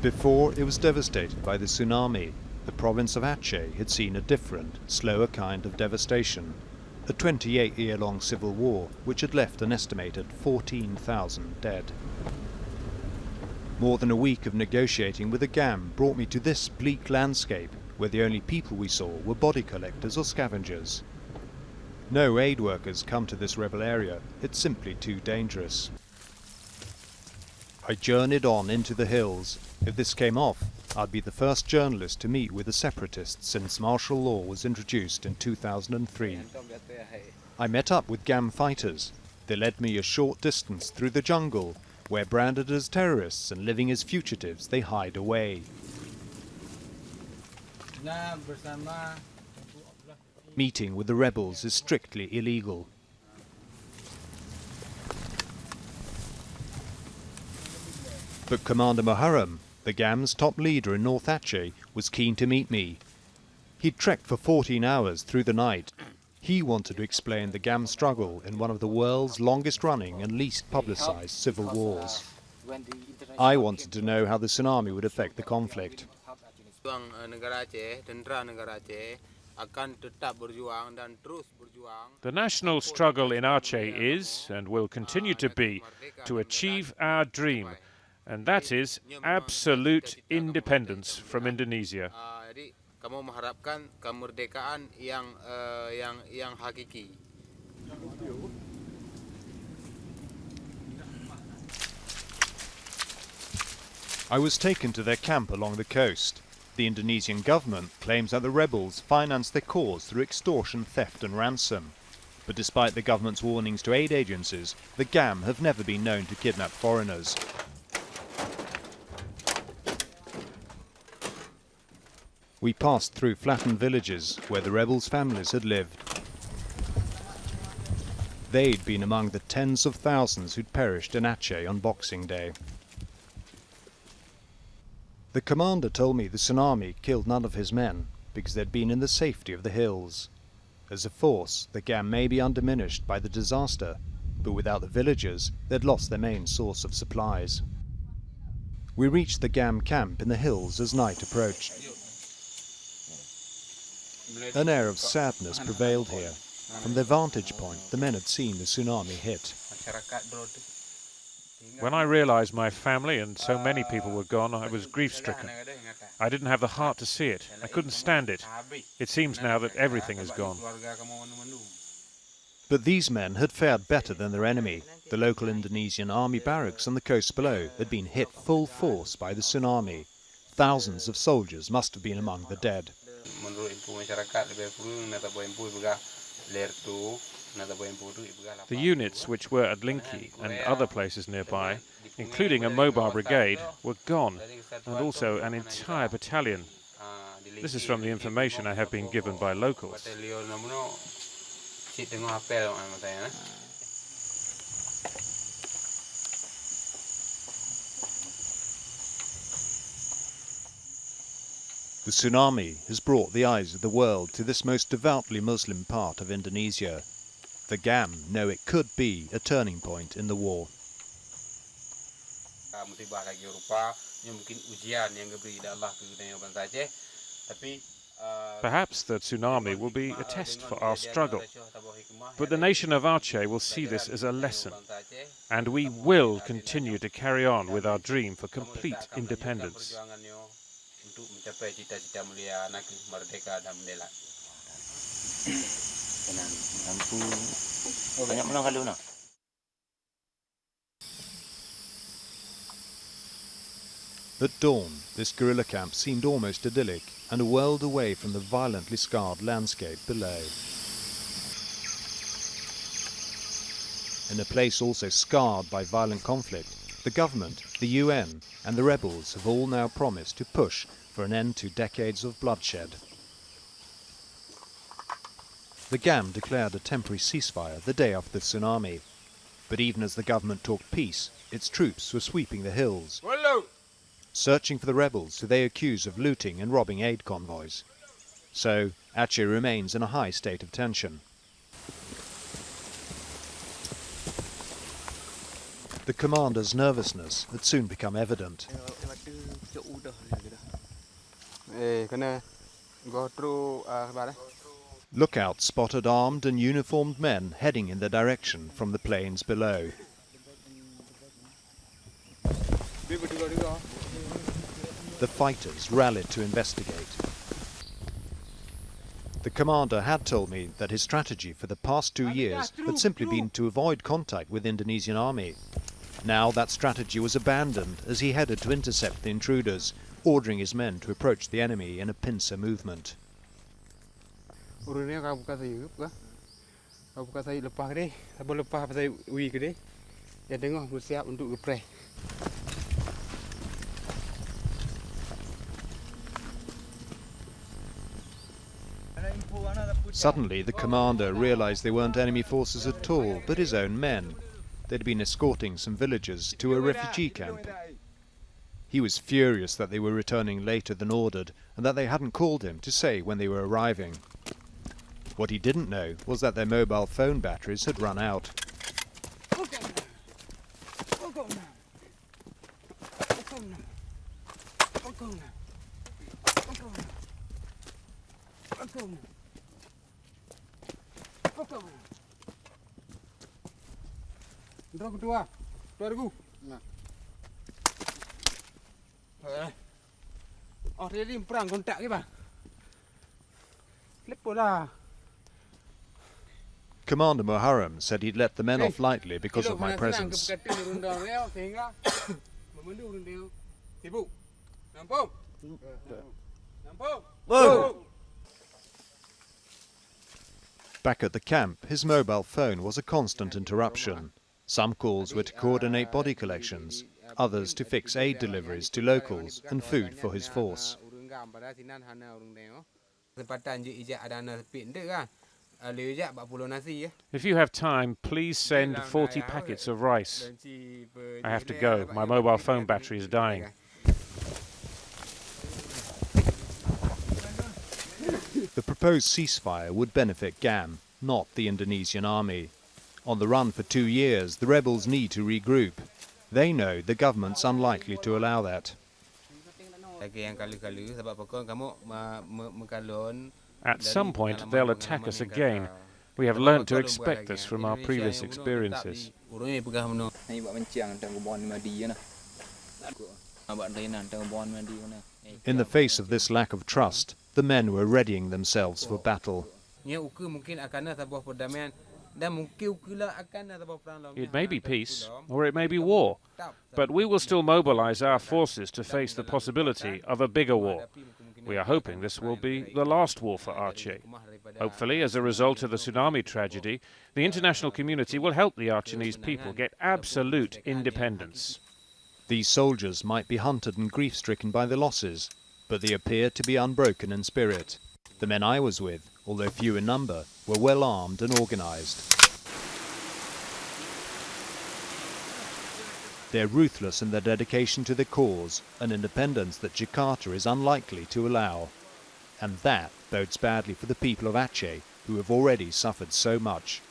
Before it was devastated by the tsunami, the province of Aceh had seen a different, slower kind of devastation. A 28-year-long civil war which had left an estimated 14,000 dead. More than a week of negotiating with the GAM brought me to this bleak landscape, where the only people we saw were body collectors or scavengers. No aid workers come to this rebel area, it's simply too dangerous. I journeyed on into the hills. If this came off, I'd be the first journalist to meet with the separatists since martial law was introduced in 2003. I met up with GAM fighters. They led me a short distance through the jungle, where branded as terrorists and living as fugitives they hide away. Meeting with the rebels is strictly illegal. But Commander Muharram, the GAM's top leader in North Aceh, was keen to meet me. He'd trekked for 14 hours through the night. He wanted to explain the GAM struggle in one of the world's longest-running and least publicised civil wars. I wanted to know how the tsunami would affect the conflict. The national struggle in Aceh is, and will continue to be, to achieve our dream, and that is absolute independence from Indonesia. I was taken to their camp along the coast. The Indonesian government claims that the rebels finance their cause through extortion, theft and ransom. But despite the government's warnings to aid agencies, the GAM have never been known to kidnap foreigners. We passed through flattened villages where the rebels' families had lived. They'd been among the tens of thousands who'd perished in Aceh on Boxing Day. The commander told me the tsunami killed none of his men because they'd been in the safety of the hills. As a force, the GAM may be undiminished by the disaster, but without the villagers, they'd lost their main source of supplies. We reached the GAM camp in the hills as night approached. An air of sadness prevailed here. From their vantage point, the men had seen the tsunami hit. When I realized my family and so many people were gone, I was grief-stricken. I didn't have the heart to see it. I couldn't stand it. It seems now that everything is gone. But these men had fared better than their enemy. The local Indonesian army barracks on the coast below had been hit full force by the tsunami. Thousands of soldiers must have been among the dead. The units which were at Linki and other places nearby, including a mobile brigade, were gone, and also an entire battalion. This is from the information I have been given by locals. The tsunami has brought the eyes of the world to this most devoutly Muslim part of Indonesia. The GAM know it could be a turning point in the war. Perhaps the tsunami will be a test for our struggle, but the nation of Aceh will see this as a lesson, and we will continue to carry on with our dream for complete independence. At dawn, this guerrilla camp seemed almost idyllic and a world away from the violently scarred landscape below. In a place also scarred by violent conflict, the government, the UN and the rebels have all now promised to push for an end to decades of bloodshed. The GAM declared a temporary ceasefire the day after the tsunami, but even as the government talked peace, its troops were sweeping the hills, searching for the rebels who they accuse of looting and robbing aid convoys. So Aceh remains in a high state of tension. The commander's nervousness had soon become evident. Lookouts spotted armed and uniformed men heading in their direction from the plains below. The fighters rallied to investigate. The commander had told me that his strategy for the past 2 years had simply been to avoid contact with the Indonesian army. Now that strategy was abandoned as he headed to intercept the intruders, ordering his men to approach the enemy in a pincer movement. Suddenly the commander realized they weren't enemy forces at all, but his own men. They'd been escorting some villagers to a refugee camp. He was furious that they were returning later than ordered and that they hadn't called him to say when they were arriving. What he didn't know was that their mobile phone batteries had run out. Commander Muharram said he'd let the men off lightly because of my presence. Back at the camp, his mobile phone was a constant interruption. Some calls were to coordinate body collections, others to fix aid deliveries to locals and food for his force. If you have time, please send 40 packets of rice. I have to go. My mobile phone battery is dying. The proposed ceasefire would benefit GAM, not the Indonesian army. On the run for 2 years, the rebels need to regroup. They know the government's unlikely to allow that. At some point, they'll attack us again. We have learnt to expect this from our previous experiences. In the face of this lack of trust, the men were readying themselves for battle. It may be peace, or it may be war, but we will still mobilize our forces to face the possibility of a bigger war. We are hoping this will be the last war for Aceh. Hopefully, as a result of the tsunami tragedy, the international community will help the Achenese people get absolute independence. These soldiers might be hunted and grief-stricken by the losses, but they appear to be unbroken in spirit. The men I was with, although few in number, were well armed and organized. They're ruthless in their dedication to the cause, an independence that Jakarta is unlikely to allow. And that bodes badly for the people of Aceh, who have already suffered so much.